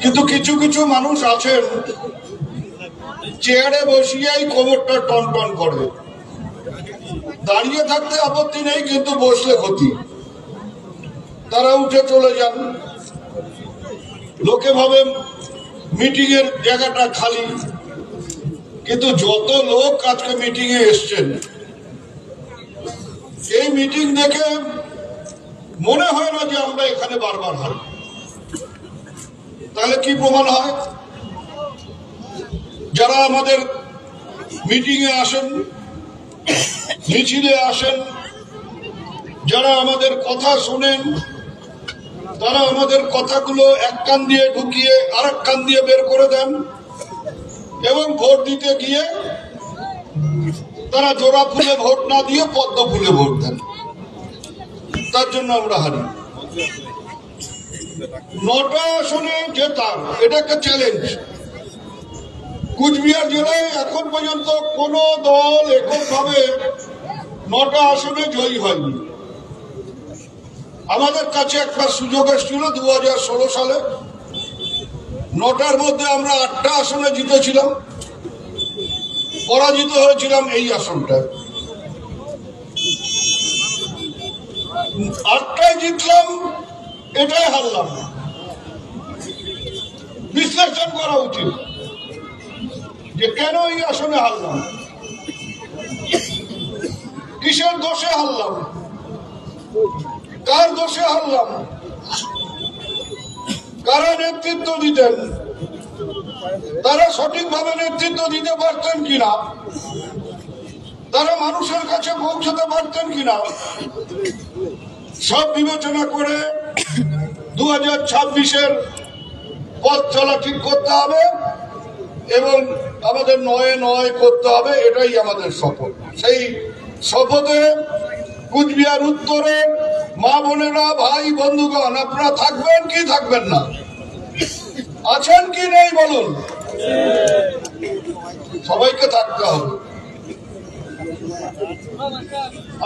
কিন্তু কিছু কিছু মানুষ আছেন চেয়ারে বসিয়েই কোমরটা টন টন করে। দাঁড়িয়ে থাকতে আপত্তি নেই, কিন্তু বসলে ক্ষতি। তারা উঠে চলে যান। লোকে ভাবে মিটিং এর জায়গাটা খালি, কিন্তু যত লোক আজকে মিটিং এ এসছেন, এই মিটিং দেখে মনে হয় না যে আমরা এখানে বারবার হারি। তাহলে কি প্রমাণ হয়? যারা আমাদের মিটিং এ আসেন, মিছিলে আসেন, যারা আমাদের কথা শোনেন, তারা আমাদের কথাগুলো এক কান দিয়ে ঢুকিয়ে আরেক কান দিয়ে বের করে দেন, এবং ভোট দিতে গিয়ে তারা জোড়া ফুলে ভোট না দিয়ে পদ্ম ফুলে ভোট দেন। তার জন্য আমরা হারি। 9টা আসনে জেতার এটা একটা চ্যালেঞ্জ। কুচবিহার জেলায় এখন পর্যন্ত কোন দল এককভাবে 9টা আসনে জয়ী হয়নি। আমাদের কাছে একটা সুযোগ এসেছিল 2016 সালে। 9টার মধ্যে আমরা 8টা আসনে জিতেছিলাম, পরাজিত হয়েছিলাম এই আসনটায়। 8টায় জিতলাম, এটাই হারলাম। বিশ্লেষণ করা উচিত যে কেন এই আসনে হারলাম, কিসের দোষে হারলাম, কার দোষে হারলাম, কারা নেতৃত্ব দিতেন, তারা সঠিকভাবে নেতৃত্ব দিতে পারতেন কিনা, তারা মানুষের কাছে পৌঁছাতে পারতেন কিনা, সব বিবেচনা করে 2026-এর পথ চলা ঠিক করতে হবে এবং আমাদের নয় করতে হবে। এটাই আমাদের শপথ। সেই শপথে কুচবিহার উত্তরের মা বোনেরা, ভাই বন্ধুগণ, আপনারা থাকবেন কি থাকবেন না? আছেন কি নেই বলুন? সবাইকে থাকতে হবে।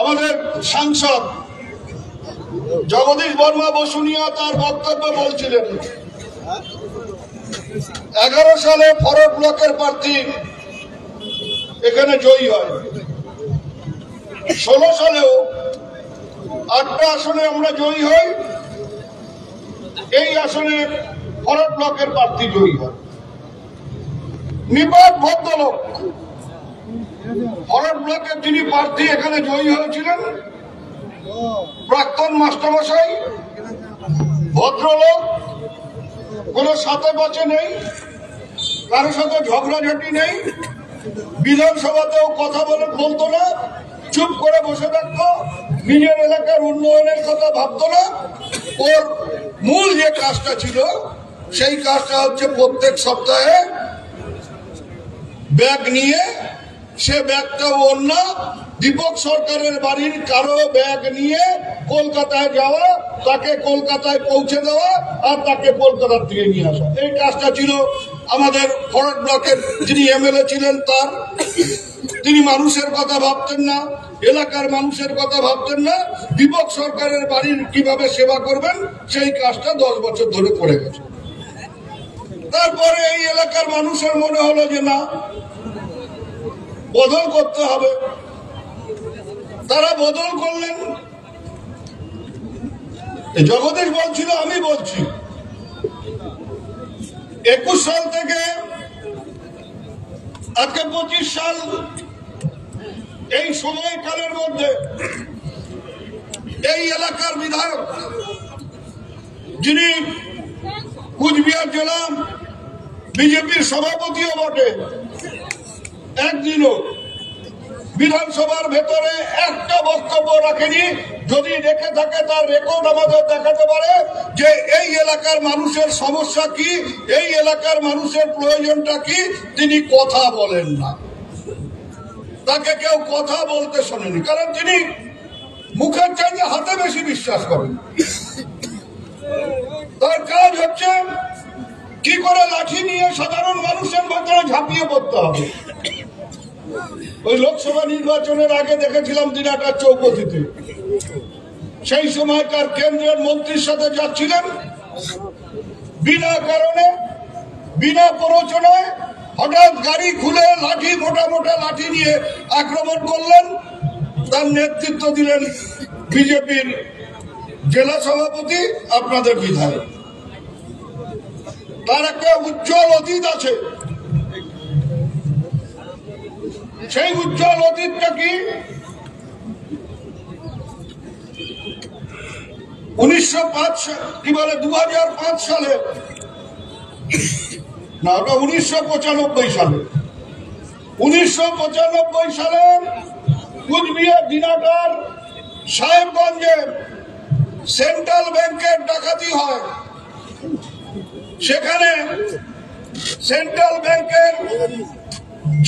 আমাদের সাংসদ জগদীশ বর্মা বসুনিয়া তার বক্তব্য বলছিলেন 11 সালে ফরওয়ার্ড ব্লকের প্রার্থী এখানে জয়ী হয়। 16 সালেও 8টা আসনে আমরা জয়ী হই, এই আসনে ফরওয়ার্ড ব্লকের প্রার্থী জয়ী হয়। নিপাট ভদ্রলোক, ফরওয়ার্ড ব্লকের যিনি প্রার্থী এখানে জয়ী হয়েছিলেন, প্রাক্তন মাস্টারমশাই, ভদ্রলোক, কোন সাথে বাঁচে নেই, কারোর সাথে ঝগড়াঝাটি নেই, বিধানসভাতেও কথা বলতো না, চুপ করে বসে থাকতো, নিজের এলাকার উন্নয়নের কথা ভাবতো না। ওর মূল যে কাজটা ছিল সেই কাজটা হচ্ছে প্রত্যেক সপ্তাহে ব্যাগ নিয়ে, সে ব্যাগটা ওর না, দীপক সরকারের বাড়ির কারো ব্যাগ নিয়ে কলকাতায় যাওয়া, তাকে কলকাতায় পৌঁছে দেওয়া, আর তাকে কলকাতার থেকে নিয়ে আসা। এই কাজটা ছিল আমাদের ফরওয়ার্ড ব্লকের যিনি এমএলএ ছিলেন তার। তিনি মানুষের কথা ভাবতেন না, এলাকার মানুষের কথা ভাবতেন না, দীপক সরকারের বাড়ির কিভাবে সেবা করবেন সেই কাজটা 10 বছর ধরে করে গেছে। তারপরে এই এলাকার মানুষের মনে হলো যে না, বদল করতে হবে। তারা বদল করলেন। জগদীশ বলছিল, আমি বলছি 21 সাল থেকে আজকে 25 সাল, এই সময়কালের মধ্যে এই এলাকার বিধায়ক, যিনি কুচবিহার জেলা বিজেপির সভাপতিও বটে, একদিনও বিধানসভার ভেতরে একটা বক্তব্য রাখেনি। যদি রেখে থাকে তার রেকর্ড আমাদের দেখাতে পারে যে এই এলাকার মানুষের সমস্যা কি, এই এলাকার মানুষের প্রয়োজনটা কি, তিনি কথা বলেন না। তাকে কেউ কথা বলতে শোনেনি, কারণ তিনি মুখের চাইতে হাতে বেশি বিশ্বাস করেন। তার কাজ হচ্ছে কি করে লাঠি নিয়ে সাধারণ মানুষের ভেতরে ঝাঁপিয়ে পড়তে হবে। ওই লোকসভা নির্বাচনের আগে দেখেছিলাম দিনাটার চৌপতিতে, সেই সময়কার কেন্দ্রের মন্ত্রীর সাথে যাচ্ছিলেন, বিনা কারণে বিনা প্ররোচনায় হঠাৎ গাড়ি খুলে লাঠি মোটা মোটা লাঠি নিয়ে আক্রমণ করলেন। তার নেতৃত্ব দিলেন বিজেপির জেলা সভাপতি, আপনাদের বিধায়ক। তার একটা উজ্জ্বল অতীত আছে। সেই উজ্জ্বল অতীতটা কি? 2005 সালে না, ওটা 1995 সালে 1995 সালে কুচবিহার দিনাটার সাহেবগঞ্জে সেন্ট্রাল ব্যাংকের ডাকাতি হয়। সেখানে সেন্ট্রাল ব্যাংকের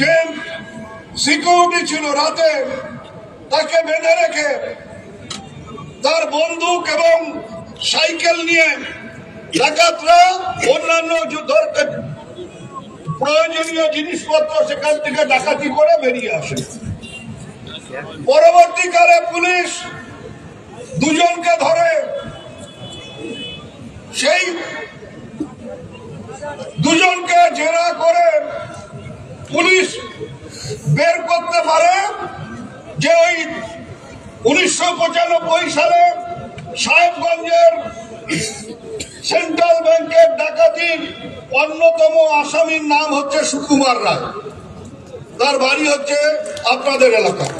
যে সিকিউরিটি ছিল রাতে, তাকে বেঁধে রেখে তার বন্দুক এবং সাইকেল নিয়ে ডাকাতরা অন্যান্য প্রয়োজনীয় জিনিসপত্র সেখান থেকে ডাকাতি করে বেরিয়ে আসে। পরবর্তীকালে পুলিশ দুজনকে ধরে, সেই দুজনকে জেরা করে পুলিশ বের করতে পারে যে ওই 1995 সালে সাহেবগঞ্জের সেন্ট্রাল ব্যাংকের ডাকাতির অন্যতম আসামির নাম হচ্ছে সুকুমার রায়। তার বাড়ি হচ্ছে আপনাদের এলাকায়,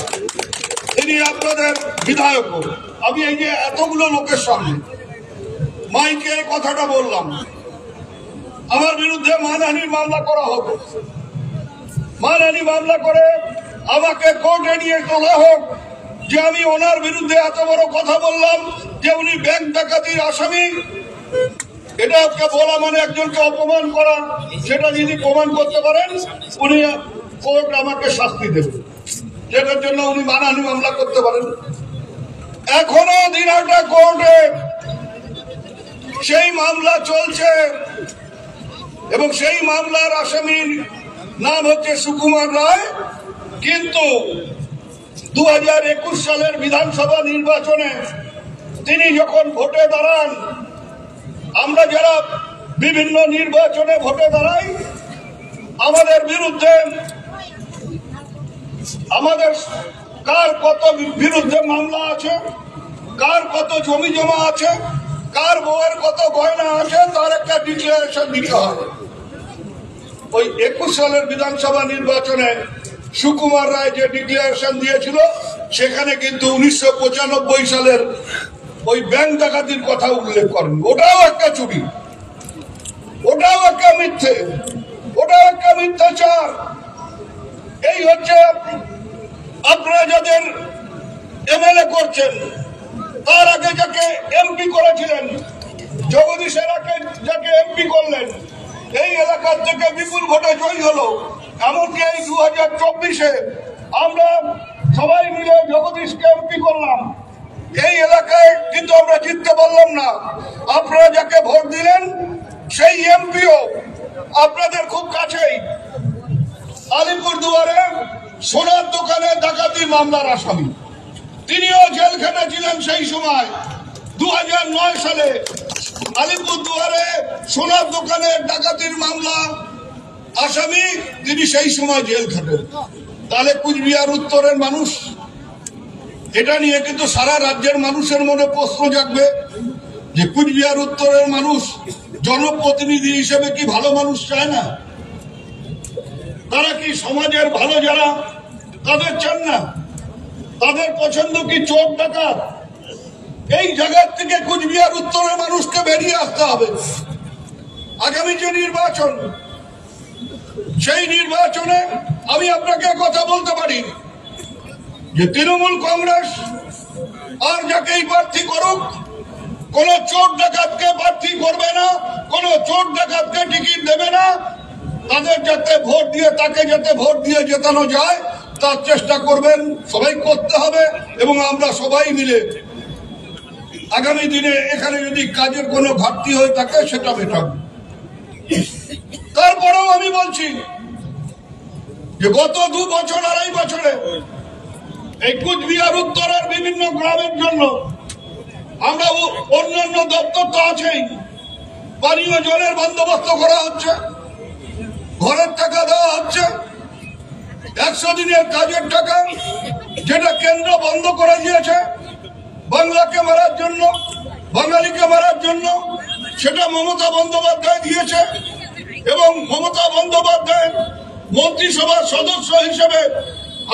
তিনি আপনাদের বিধায়ক। আমি এই যে এতগুলো লোকের সামনে মাইকে এই কথাটা বললাম, আমার বিরুদ্ধে মানহানির মামলা করা হতো। মানহানি মামলা করে আমাকে কোর্টে নিয়ে তোলা হোক যে আমি ওনার বিরুদ্ধে এত বড় কথা বললাম যে উনি ব্যাংক ডাকাতির আসামি। এটা বলা মানে একজনকে অপমান করা। সেটা যদি প্রমাণ করতে পারেন, উনি কোর্ট আমাকে শাস্তি দেবে, যেটার জন্য উনি মানহানি মামলা করতে পারেন। এখনো দিনাটা কোর্টে সেই মামলা চলছে এবং সেই মামলার আসামির নাম হচ্ছে সুকুমার রায়। কিন্তু 2021 সালের বিধানসভা নির্বাচনে তিনি যখন ভোটে দাঁড়ান, আমরা যারা বিভিন্ন নির্বাচনে ভোটে দাঁড়াই, আমাদের বিরুদ্ধে আমাদের কার কত বিরুদ্ধে মামলা আছে, কার কত জমি জমা আছে, কার বউয়ের কত গয়না আছে, তার একটা ডিক্লারেশন দিতে হবে। ওই 21 সালের বিধানসভা নির্বাচনে সুকুমার রায় যে ডিক্লারেশন দিয়েছিল, সেখানে কিন্তু 1995 সালের ওই ব্যাংক ডাকাতির কথা উল্লেখ করেন। ওটাও একটা চুরি, ওটাও একটা মিথ্যে, ওটাও একটা মিথ্যাচার। এই হচ্ছে আপনারা যাদের এমএলএ করছেন, তার আগে যাকে এমপি করেছিলেন, জগদীশ এলাকে যাকে এমপি করলেন, এই এলাকার থেকে বিপুল ভোটে জয়ী হলো। এমনকি এই 2024-এ আমরা সবাই মিলে জগদীশকে এমপি করলাম। এই এলাকায় কিন্তু আমরা জিততে পারলাম না। আপনারা যাকে ভোট দিলেন সেই এমপিও আপনাদের খুব কাছেই, আলিপুরদুয়ারে সোনার দোকানে ডাকাতি মামলার আসামি। তিনিও জেল খেটেছিলেন সেই সময়। 2009 সালে আলিপুরদুয়ারে সোনার দোকানে ডাকাতির মামলা আসামি, তিনি সেই সময় জেল খাটেন। তাহলে কুচবিহার উত্তরের মানুষ, এটা নিয়ে কিন্তু সারা রাজ্যের মানুষের মনে প্রশ্ন জাগবে যে কুচবিহার উত্তরের মানুষ জনপ্রতিনিধি হিসেবে কি ভালো মানুষ চায় না? তারা কি সমাজের ভালো যারা, তাদের চান না? তাদের পছন্দ কি চোর ডাকাত? এই জায়গার থেকে কুচবিহার উত্তরের মানুষকে বেরিয়ে আসতে হবে। আগামী যে নির্বাচন, সেই নির্বাচনে আমি আপনাকে কথা বলতে পারি যে তৃণমূল কংগ্রেস আর যাকেই প্রার্থী করুক, কোন চোর ডাকাতকে প্রার্থী করবে না, কোন চোর ডাকাতকে টিকিট দেবে না। তাদের যাতে ভোট দিয়ে, তাকে যাতে ভোট দিয়ে জেতানো যায় তার চেষ্টা করবেন, সবাই করতে হবে। এবং আমরা সবাই মিলে আগামী দিনে এখানে যদি কাজের কোনো ঘাটতি হয়ে থাকে সেটা মেটাবো। তারপরেও আমি বলছি যে গত 2 বছর 2.5 বছরে এই কুচবিহার উত্তরের বিভিন্ন গ্রামের জন্য আমরা অন্যান্য দপ্তর তো আছেই, পানীয় জলের বন্দোবস্ত করা হচ্ছে, ঘরের টাকা দেওয়া হচ্ছে, 100 দিনের কাজের টাকা যেটা কেন্দ্র বন্ধ করে দিয়েছে বাংলাকে মারার জন্য, বাঙালিকে মারার জন্য, সেটা মমতা বন্দ্যোপাধ্যায় দিয়েছে। এবং মমতা বন্দ্যোপাধ্যায় মন্ত্রিসভার সদস্য হিসেবে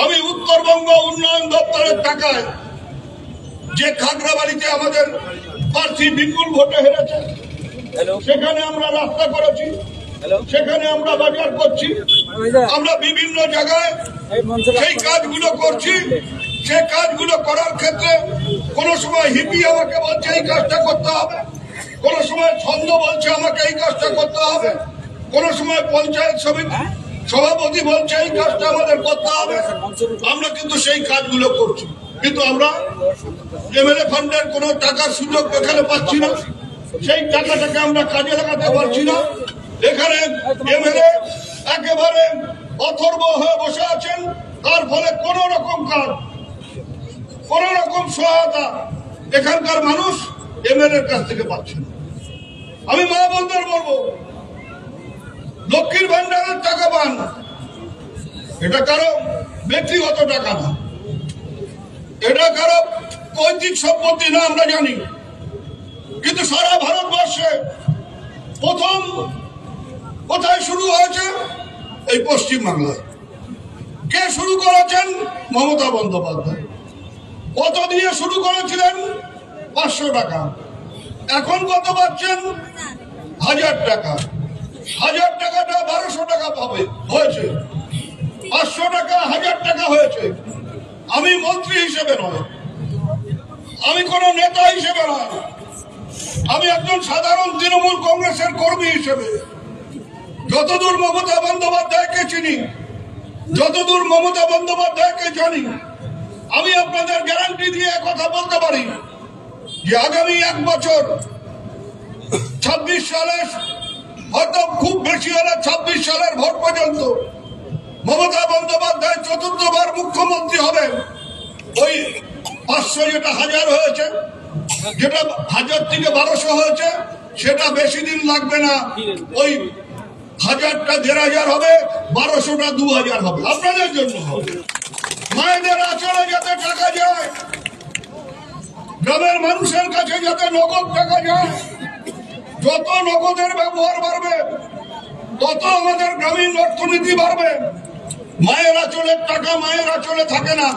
আমি উত্তরবঙ্গ উন্নয়ন দপ্তরের টাকায় যে খাগড়াবাড়িতে আমাদের প্রার্থী বিপুল ভোটে হেরেছে, সেখানে আমরা রাস্তা করেছি, সেখানে আমরা বাজার করছি, আমরা বিভিন্ন জায়গায় সেই কাজগুলো করছি। সেই কাজগুলো করার ক্ষেত্রে কোন সময় হিপি আমাকে বলছে এই কাজটা করতে হবে, কোন সময় ছন্দ বলছে আমাকে এই কাজটা করতে হবে, কোন সময় পঞ্চায়েত সমিতি সভাপতি বলছে এই কাজটা আমাদের করতে হবে। আমরা কিন্তু সেই কাজগুলো করছি, কিন্তু আমরা এমএলএ ফান্ডের কোনো টাকার সুযোগ এখানে পাচ্ছি না, সেই টাকাটাকে আমরা কাজে লাগাতে পারছি না। এখানে এমএলএ একেবারে অথর্ব হয়ে বসে আছেন, তার ফলে কোন রকম কাজ, কোন রকম সহায়তা এখানকার মানুষ এমএলএ কাছ থেকে পাচ্ছে না। আমি মা বোনদের বলবো, লক্ষ্মীর ভান্ডারের টাকা পান, এটা কারো ব্যক্তিগত টাকা না, এটা কারো পৈতৃক সম্পত্তি না, আমরা জানি। কিন্তু সারা ভারতবর্ষে প্রথম কোথায় শুরু হয়েছে? এই পশ্চিমবাংলায়। কে শুরু করেছেন? মমতা বন্দ্যোপাধ্যায়। কত দিয়ে শুরু করেছিলেন? 500 টাকা। এখন কত পাচ্ছেন? 1000 টাকা। 1000 টাকাটা 1200 টাকা পাবে হয়েছে, 500 টাকা 1000 টাকা হয়েছে। আমি মন্ত্রী হিসেবে নয়, আমি কোন নেতা হিসেবে নয়, আমি একজন সাধারণ তৃণমূল কংগ্রেসের কর্মী হিসেবে যতদূর মমতা বন্দ্যোপাধ্যায়কে চিনি, যতদূর মমতা বন্দ্যোপাধ্যায়কে জানি, আমি আপনাদের গ্যারান্টি দিয়ে কথা বলতে পারি যে আগামী 1 বছর 26 সালে, হয়তো খুব বেশি হলে 26 সালের ভোট পর্যন্ত মমতা বন্দ্যোপাধ্যায় 4র্থবার মুখ্যমন্ত্রী হবেন। ওই 500 যেটা 1000 হয়েছে, যেটা 1000 থেকে 1200 হয়েছে, সেটা বেশি দিন লাগবে না। ওই 1000টা 1500 হবে, 1200টা 2000 হবে, আপনাদের জন্য হবে। মায়েদের আঁচলে যাতে টাকা যায়, গ্রামের মানুষের কাছে যাতে নগদ টাকা যায়, যত নগদের ব্যবহার বাড়বে তত আমাদের গ্রামীণ অর্থনীতি বাড়বে। মায়ের আঁচলের টাকা মায়ের আঁচলে থাকে না,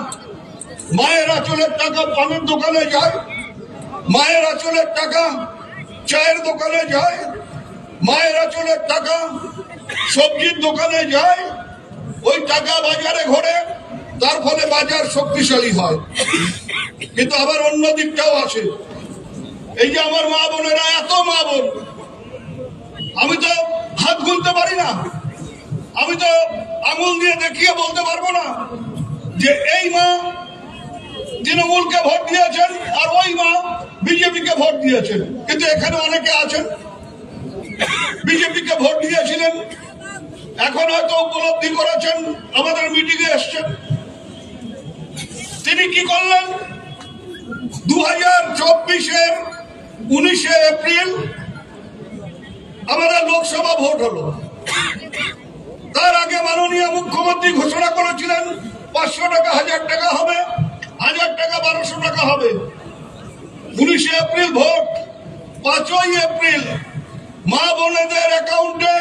মায়ের আঁচলের টাকা পানের দোকানে যায়, মায়ের আঁচলের টাকা চায়ের দোকানে যায়, মায়ের আঁচলের টাকা সবজির দোকানে যায়, ওই টাকা বাজারে ঘোরে, তার ফলে বাজার শক্তিশালী হয়। কিন্তু আবার অন্য দিকটাও আছে। এই যে আমার মা বোনেরা, এত মা বোন, আমি তো হাত গুনতে পারি না, আমি তো আঙুল দিয়ে দেখিয়ে বলতে পারবো না যে এই মা তৃণমূলকে ভোট দিয়েছেন আর ওই মা বিজেপিকে ভোট দিয়েছেন। কিন্তু এখানে অনেকে আছেন বিজেপিকে ভোট দিয়েছিলেন, এখন হয়তো উপলব্ধি করেছেন, আমাদের মিটিংয়ে এসছেন। তিনি কি করলেন? 2024-এর 19শে এপ্রিল আমাদের লোকসভা ভোট হলো। তার আগে মাননীয় মুখ্যমন্ত্রী ঘোষণা করেছিলেন 500 টাকা 1000 টাকা হবে, 1000 টাকা 1200 টাকা হবে। 19শে এপ্রিল ভোট, 5ই এপ্রিল মা বোনেদের অ্যাকাউন্টে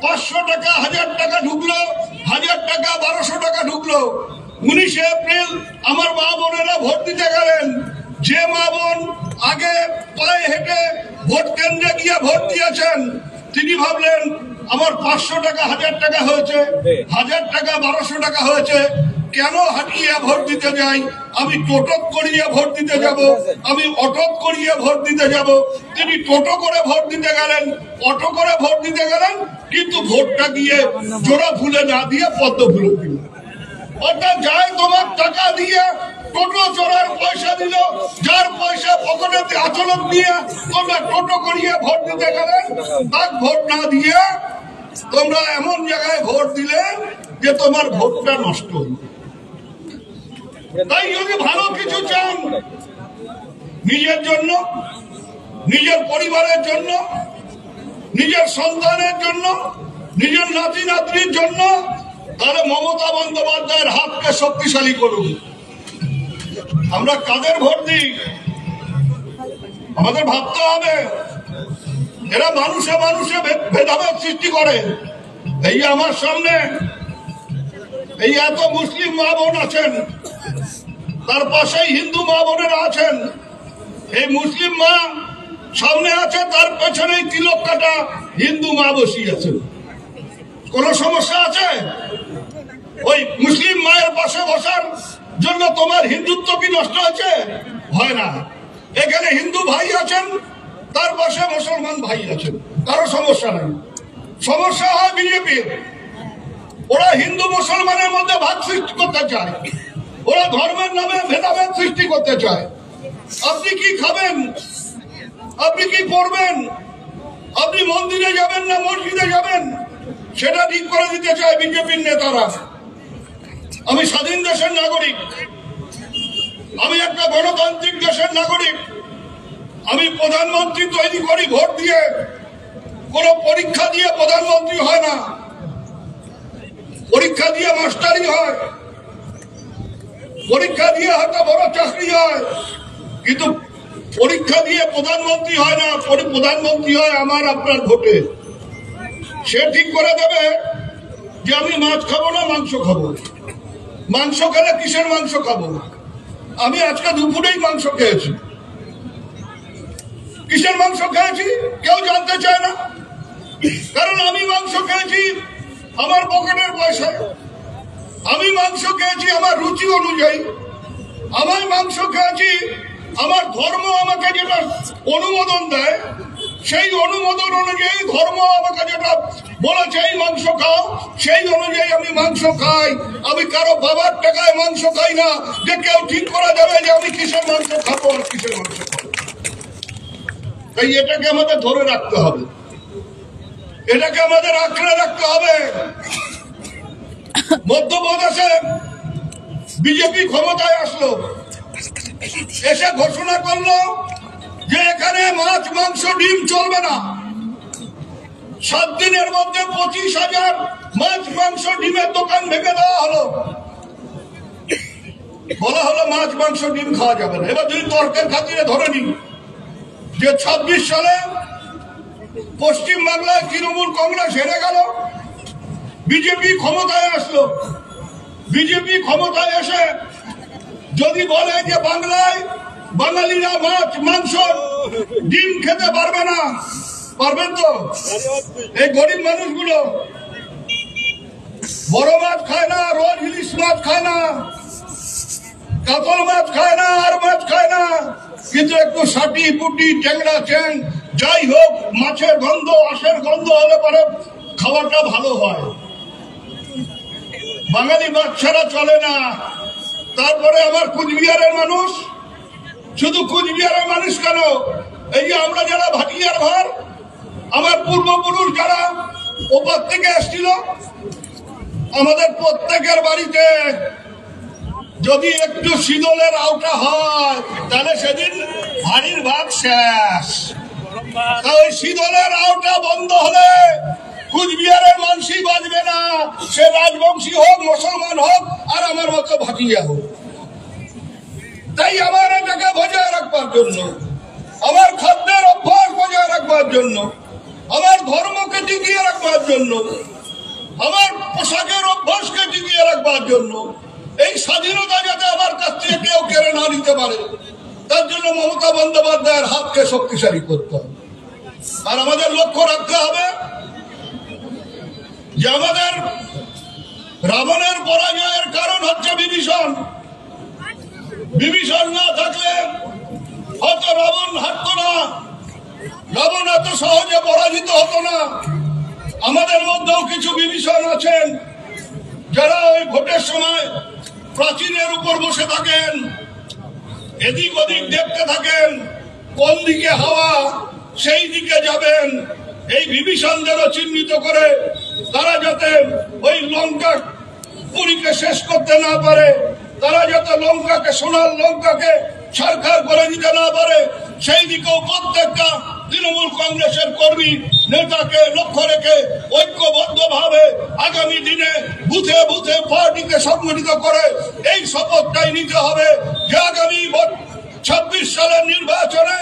500 টাকা 1000 টাকা ঢুকলো, 1000 টাকা 1200 টাকা ঢুকলো। 19শে এপ্রিল আমার মা বোনেরা ভোট দিতে গেলেন। যে মা বোন আগে পায়ে হেঁটে ভোট কেন্দ্রে গিয়ে ভোট দিয়েছেন, তিনি ভাবলেন আমার 500 টাকা 1000 টাকা হয়েছে, 1000 টাকা 1200 টাকা হয়েছে, কেন হাঁটিয়ে ভোট দিতে যাই, আমি টোটো করিয়ে ভোট দিতে যাব, আমি অটো করিয়ে ভোট দিতে যাব। তিনি টোটো করে ভোট দিতে গেলেন, অটো করে ভোট দিতে গেলেন, কিন্তু ভোটটা গিয়ে জোড়া ফুলে না দিয়ে পদ্ম ফুলে দিল। অর্থাৎ যায় তোমার টাকা দিয়ে টোটো চড়ার পয়সা দিল, যার পয়সা পকেটে আচলক নিয়ে তোমরা টোটো করিয়ে ভোট দিতে গেলেন, তার ভোট না দিয়ে তোমরা এমন জায়গায় ভোট দিলে যে তোমার ভোটটা নষ্ট হল। তাই যদি ভালো কিছু চান নিজের জন্য, নিজের পরিবারের জন্য, নিজের সন্তানের জন্য, নিজের নাতি নাতনির জন্য, তাহলে মমতা বন্দ্যোপাধ্যায়ের হাতকে শক্তিশালী করুন। আমরা কাদের ভোট দিই আমাদের ভাবতে হবে। এরা মানুষে মানুষে ভেদাভেদ সৃষ্টি করে। এই আমার সামনে এই এত মুসলিম মা বোন আছেন, তার পাশেই হিন্দু মা বোনেরা আছেন। এই মুসলিম মা সামনে আছে, তার পেছনেই তিলক কাটা হিন্দু মা বসিয়ে আছেন। কোন সমস্যা আছে? ওই মুসলিম মায়ের পাশে বসার জন্য তোমার হিন্দুত্ব কি নষ্ট হচ্ছে? হয় না। এখানে হিন্দু ভাই আছেন, তার পাশে মুসলমান ভাই আছেন, কারো সমস্যা নাই। সমস্যা হয় বিজেপির। ওরা হিন্দু মুসলমানের মধ্যে ভাগ সৃষ্টি করতে চায়, ওরা ধর্মের নামে ভেদাভেদ সৃষ্টি করতে চায়। আপনি কি খাবেন, আপনি কি পড়বেন, আপনি মন্দিরে যাবেন না মসজিদে যাবেন, সেটা ঠিক করে দিতে চায় বিজেপির নেতারা। আমি স্বাধীন দেশের নাগরিক, আমি একটা গণতান্ত্রিক দেশের নাগরিক। আমি প্রধানমন্ত্রী তৈরি করি ভোট দিয়ে, কোন পরীক্ষা দিয়ে প্রধানমন্ত্রী হয় না। পরীক্ষা দিয়ে মাস্টারি হয়, পরীক্ষা দিয়ে হয়তো বড় চাকরি হয়, কিন্তু পরীক্ষা দিয়ে প্রধানমন্ত্রী হয় না। প্রধানমন্ত্রী হয় আমার আপনার ভোটে। সে ঠিক করে দেবে যে আমি মাছ খাবো না মাংস খাবো। মাংস খেলে কিসের মাংস খাবো? আমি আজকে দুপুরেই মাংস খেয়েছি। কিসের মাংস খেয়েছি কেউ জানতে চায় না, কারণ আমি মাংস খেয়েছি আমার পকেটের পয়সায়। আমি মাংস খেয়েছি আমার রুচি অনুযায়ী। আমি মাংস খেয়েছি আমার ধর্ম আমাকে যেটা অনুমোদন দেয়, সেই অনুমোদন অনুযায়ী ধর্ম আমাকে যেটা বলেছে এই মাংস খাও, সেই অনুযায়ী আমি মাংস খাই। আমি কারো বাবার টাকায় মাংস খাই না যে কেউ ঠিক করা যাবে যে আমি কিসের মাংস খাবো আর কিসের মাংস খাবো। তাই এটাকে আমাদের ধরে রাখতে হবে, এটাকে আমাদের আঁকড়ে রাখতে হবে। মধ্যপ্রদেশে বিজেপি ক্ষমতায় আসলো, এসে ঘোষণা করলো যে এখানে মাছ মাংস ডিম চলবে না। 7 দিনের মধ্যে 25,000 মাছ মাংস ডিমের দোকান ভেঙে দেওয়া হলো। বলা হলো মাছ মাংস ডিম খাওয়া যাবে না। এবার যদি তর্কের খাতিরে ধরে নি যে 26 সালে পশ্চিম বাংলায় তৃণমূল কংগ্রেস হেরে গেল, বিজেপি ক্ষমতায় আসলো। বিজেপি ক্ষমতায় এসে যদি বলে যে বাংলায় বাঙালিরা মাছ মাংস ডিম খেতে পারবে না, পারবেন তো? এই গরিব মানুষগুলো বড় মাছ খায় না, রোজ ইলিশ মাছ খায় না, কাতল মাছ খায় না, আর মাছ খায় না, কিন্তু একটু সাটি পুটি ট্যাংরা চ্যাং যাই হোক মাছের গন্ধ আঁশের গন্ধ হলে পরে খাবারটা ভালো হয়। বাঙালি মাছ ছাড়া চলে না। তারপরে আমার কুচবিহারের মানুষ, শুধু কুচবিহারের মানুষ কেন, এই যে আমরা যারা ভাটিয়ার ঘর, আমার পূর্বপুরুষ যারা ওপর থেকে এসেছিল, আমাদের প্রত্যেকের বাড়িতে যদি একটু শীতলের আওটা হয় তাহলে সেদিন ভারীর ভাগ শেষ। ওই শীতলের আওটা বন্ধ হলে কুচবিহারের মানুষই বাঁচবে না, সে রাজবংশী হোক, মুসলমান হোক, আর আমার মতো ভাটিয়া হোক। তাই আমার এটাকে বজায় রাখবার জন্য, আমার খাদ্যের অভ্যাস বজায় রাখবার জন্য, আমার ধর্মকে টিকিয়ে রাখবার জন্য, আমার পোশাকের অভ্যাসকে টিকিয়ে রাখবার জন্য, এই স্বাধীনতা যাতে আমার কাছ থেকে কেউ কেড়ে না নিতে পারে, তার জন্য মমতা বন্দ্যোপাধ্যায়ের হাতকে শক্তিশালী করতে হবে। আর আমাদের লক্ষ্য রাখতে হবে যে আমাদের রাবণের পরাজয়ের কারণ হচ্ছে বিভীষণ। বিভীষণ না থাকলে হয়তো রাবণ হারতো না, রাবণ এত সহজে পরাজিত হতো না। আমাদের মধ্যেও কিছু বিভীষণ আছেন যারা ওই ভোটের সময় প্রাচীনের উপর বসে থাকেন, এদিক ওদিক দেখতে থাকেন, কোন দিকে হাওয়া সেই দিকে যাবেন। এই বিভীষণদেরও চিহ্নিত করে তারা যাতে ওই লঙ্কা পুরীকে শেষ করতে না পারে, তারা যাতে লঙ্কাকে, সোনার লঙ্কাকে সরকার করে দিতে না পারে, সেই দিকেও প্রত্যেকটা তৃণমূল কংগ্রেসের কর্মী নেতাকে লক্ষ্য রেখে ঐক্যবদ্ধভাবে আগামী দিনে বুথে বুথে পার্টিকে সংগঠিত করে এই শপথটাই নিতে হবে যে আগামী 26 সালের নির্বাচনে